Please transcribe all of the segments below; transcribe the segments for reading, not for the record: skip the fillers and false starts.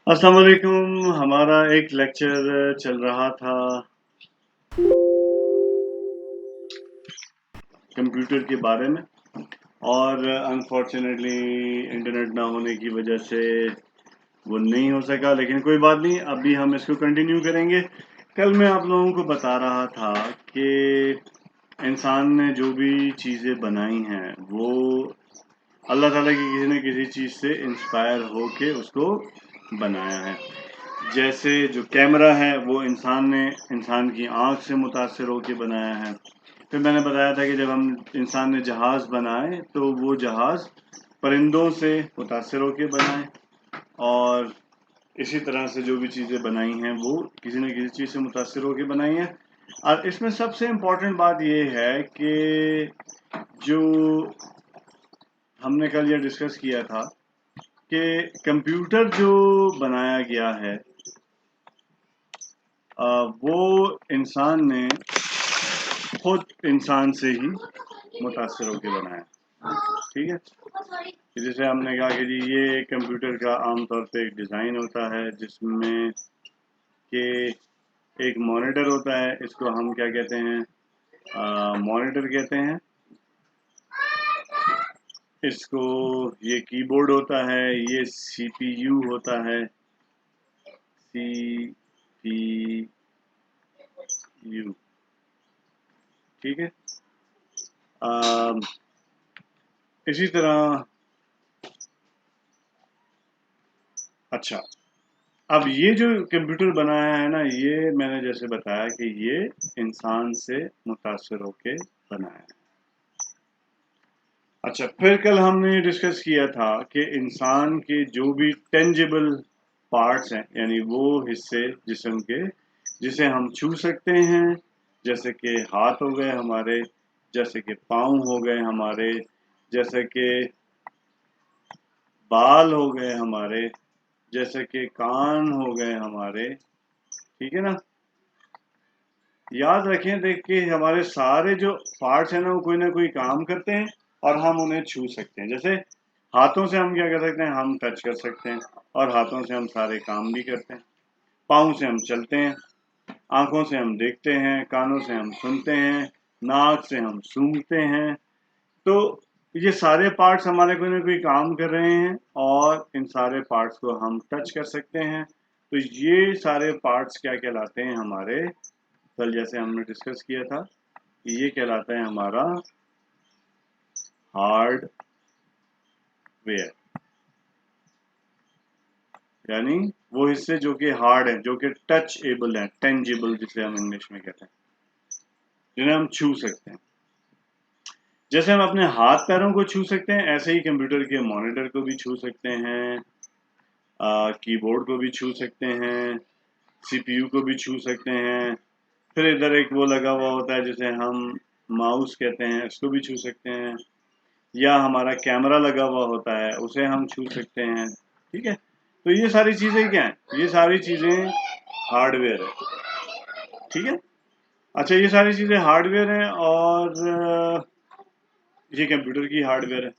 अस्सलाम वालेकुम। हमारा एक लेक्चर चल रहा था कंप्यूटर के बारे में, और अनफॉर्चुनेटली इंटरनेट ना होने की वजह से वो नहीं हो सका, लेकिन कोई बात नहीं, अभी हम इसको कंटिन्यू करेंगे। कल मैं आप लोगों को बता रहा था कि इंसान ने जो भी चीज़ें बनाई हैं वो अल्लाह ताला की किसी न किसी चीज़ से इंस्पायर होके उसको बनाया है। जैसे जो कैमरा है वो इंसान की आँख से मुतासिर होके बनाया है। फिर मैंने बताया था कि जब इंसान ने जहाज़ बनाए तो वो जहाज़ परिंदों से मुतासिर होके बनाए, और इसी तरह से जो भी चीज़ें बनाई हैं वो किसी न किसी चीज़ से मुतासिर होके बनाई हैं। और इसमें सबसे इम्पोर्टेंट बात ये है कि जो हमने कल ये डिस्कस किया था कि कंप्यूटर जो बनाया गया है वो इंसान ने खुद इंसान से ही मुतासिर होकर बनाया। ठीक है, जैसे हमने कहा कि जी ये कंप्यूटर का आमतौर पे एक डिज़ाइन होता है जिसमें कि एक मॉनिटर होता है, इसको हम क्या कहते हैं, मॉनिटर कहते हैं। इसको ये कीबोर्ड होता है, ये सीपीयू होता है, सीपीयू। ठीक है, इसी तरह अच्छा, अब ये जो कंप्यूटर बनाया है ना, ये मैंने जैसे बताया कि ये इंसान से मुतासिर होके बनाया है। अच्छा, फिर कल हमने डिस्कस किया था कि इंसान के जो भी टेंजिबल पार्ट्स हैं, यानी वो हिस्से जिस्म के जिसे हम छू सकते हैं, जैसे कि हाथ हो गए हमारे, जैसे कि पाँव हो गए हमारे, जैसे कि बाल हो गए हमारे, जैसे कि कान हो गए हमारे। ठीक है ना, याद रखें, देख के हमारे सारे जो पार्ट्स हैं ना कोई काम करते हैं और हम उन्हें छू सकते हैं। जैसे हाथों से हम क्या कर सकते हैं, हम टच कर सकते हैं, और हाथों से हम सारे काम भी करते हैं। पाँव से हम चलते हैं, आंखों से हम देखते हैं, कानों से हम सुनते हैं, नाक से हम सूंघते हैं। तो ये सारे पार्ट्स हमारे कोई ना कोई काम कर रहे हैं, और इन सारे पार्ट्स को हम टच कर सकते हैं। तो ये सारे पार्ट्स क्या कहलाते हैं हमारे, कल जैसे हमने डिस्कस किया था, ये कहलाता है हमारा हार्डवेयर, यानी वो हिस्से जो कि हार्ड है, जो कि टच एबल है, टेंजिबल जिसे हम इंग्लिश में कहते हैं, जिन्हें हम छू सकते हैं। जैसे हम अपने हाथ पैरों को छू सकते हैं, ऐसे ही कंप्यूटर के मॉनिटर को भी छू सकते हैं, कीबोर्ड को भी छू सकते हैं, सीपीयू को भी छू सकते हैं। फिर इधर एक वो लगा हुआ होता है जिसे हम माउस कहते हैं, इसको भी छू सकते हैं। या हमारा कैमरा लगा हुआ होता है, उसे हम छू सकते हैं। ठीक है, तो ये सारी चीज़ें क्या हैं, ये सारी चीज़ें हार्डवेयर है। ठीक है, अच्छा, ये सारी चीज़ें हार्डवेयर हैं, और ये कंप्यूटर की हार्डवेयर है।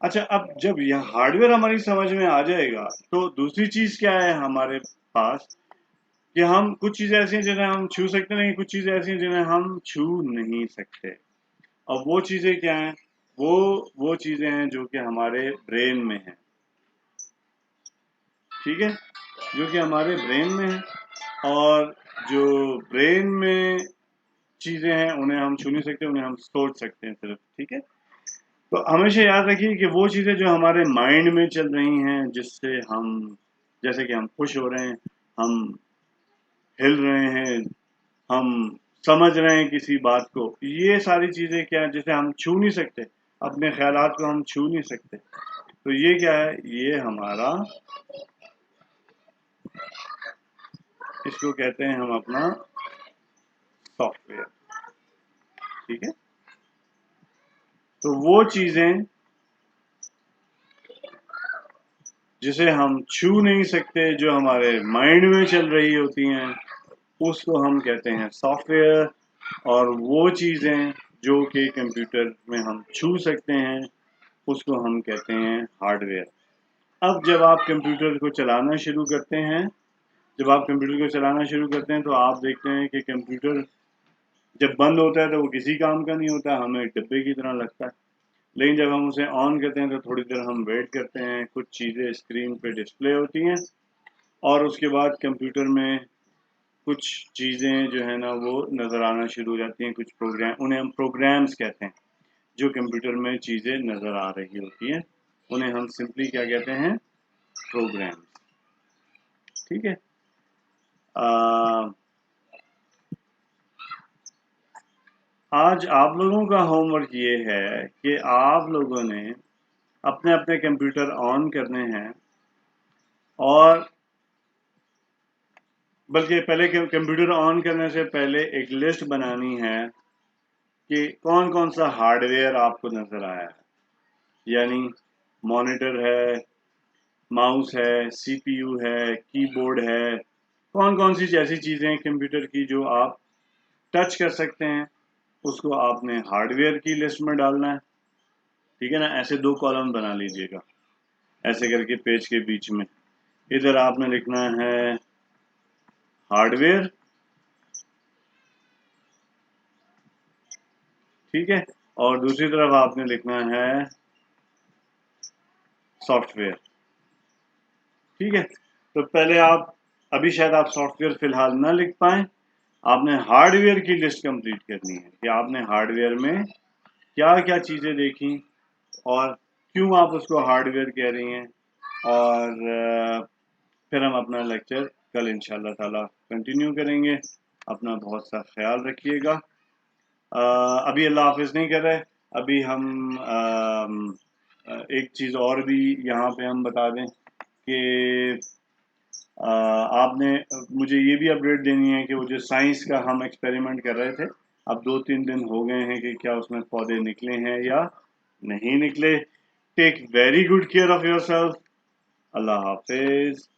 अच्छा, अब जब यह हार्डवेयर हमारी समझ में आ जाएगा तो दूसरी चीज़ क्या है हमारे पास, कि हम कुछ चीज़ें ऐसी हैं जिन्हें हम छू सकते नहीं, कुछ चीज़ें ऐसी हैं जिन्हें हम छू नहीं सकते। अब वो चीज़ें क्या हैं, वो चीज़ें हैं जो कि हमारे ब्रेन में हैं। ठीक है, जो कि हमारे ब्रेन में है, और जो ब्रेन में चीज़ें हैं उन्हें हम छू नहीं सकते, उन्हें हम सोच सकते हैं सिर्फ। ठीक है, तो हमेशा याद रखिए कि वो चीज़ें जो हमारे माइंड में चल रही हैं, जिससे हम, जैसे कि हम खुश हो रहे हैं, हम हिल रहे हैं, हम समझ रहे हैं किसी बात को, ये सारी चीज़ें क्या है जिसे हम छू नहीं सकते, अपने ख्यालात को हम छू नहीं सकते। तो ये क्या है, ये हमारा, इसको कहते हैं हम अपना सॉफ्टवेयर। ठीक है, तो वो चीज़ें जिसे हम छू नहीं सकते, जो हमारे माइंड में चल रही होती हैं, उसको हम कहते हैं सॉफ्टवेयर। और वो चीज़ें जो कि कंप्यूटर में हम छू सकते हैं, उसको हम कहते हैं हार्डवेयर। اب جب آپ کمپیوٹر کو چلانا شروع کرتے ہیں تو آپ دیکھتے ہیں کہ کمپیوٹر جب بند ہوتا ہے تو وہ کسی کام کا نہیں ہوتا، ہمیں ڈبے کی طرح لگتا ہے. لیکن جب ہم اسے آن کرتے ہیں تو تھوڑی دیر ہم ویٹ کرتے ہیں، کچھ چیزیں اسکرین پہ ڈسپلے ہوتی ہیں اور اس کے بعد کمپیوٹر میں کچھ چیزیں جو ہے نا وہ نظر آنا شروع ہو جاتی ہیں، کچھ پروگرام، انہیں ہم پروگرامز کہتے ہیں، جو کمپیوٹر میں چیزیں نظر آ رہی ہوتی ہیں انہیں ہم سمپلی کیا کہتے ہیں؟ پروگرام. ٹھیک ہے. آج آپ لوگوں کا ہوم ورک یہ ہے کہ آپ لوگوں نے اپنے اپنے کمپیوٹر آن کرنے ہیں، اور بلکہ پہلے کمپیوٹر آن کرنے سے پہلے ایک لسٹ بنانی ہے کہ کون کون سا ہارڈ ویئر آپ کو نظر آیا ہے، یعنی مانیٹر ہے، ماؤس ہے، سی پی یو ہے، کی بورڈ ہے، کون کون سی ایسی چیزیں ہیں کمپیوٹر کی جو آپ ٹچ کر سکتے ہیں، اس کو آپ نے ہارڈ ویئر کی لسٹ میں ڈالنا ہے. ٹھیک ہے نا. ایسے 2 کالم بنا لیجئے گا ایسے کر کے پیج کے بیچ میں. ادھر آپ نے لکھنا ہے ہارڈ ویئر، ٹھیک ہے، اور دوسری طرف آپ نے لکھنا ہے سافٹ ویئر. ٹھیک ہے. تو پہلے ابھی شاید آپ سافٹ ویئر فی الحال نہ لکھ پائیں، آپ نے ہارڈ ویئر کی لسٹ کمپلیٹ کرنی ہے کہ آپ نے ہارڈ ویئر میں کیا کیا چیزیں دیکھی اور کیوں آپ اس کو ہارڈ ویئر کہہ رہی ہیں. اور پھر ہم اپنا لیکچر کل انشاءاللہ تعالی کنٹینیو کریں گے. اپنا بہت سا خیال رکھیے گا. ابھی اللہ حافظ نہیں کر رہے، ابھی ہم ایک چیز اور بھی یہاں پہ ہم بتا دیں کہ آپ نے مجھے یہ بھی اپڈیٹ دینی ہے کہ وہ جو سائنس کا ہم ایکسپیریمنٹ کر رہے تھے، اب 2-3 دن ہو گئے ہیں کہ کیا اس میں پودے نکلے ہیں یا نہیں نکلے. Take very good care of yourself. اللہ حافظ.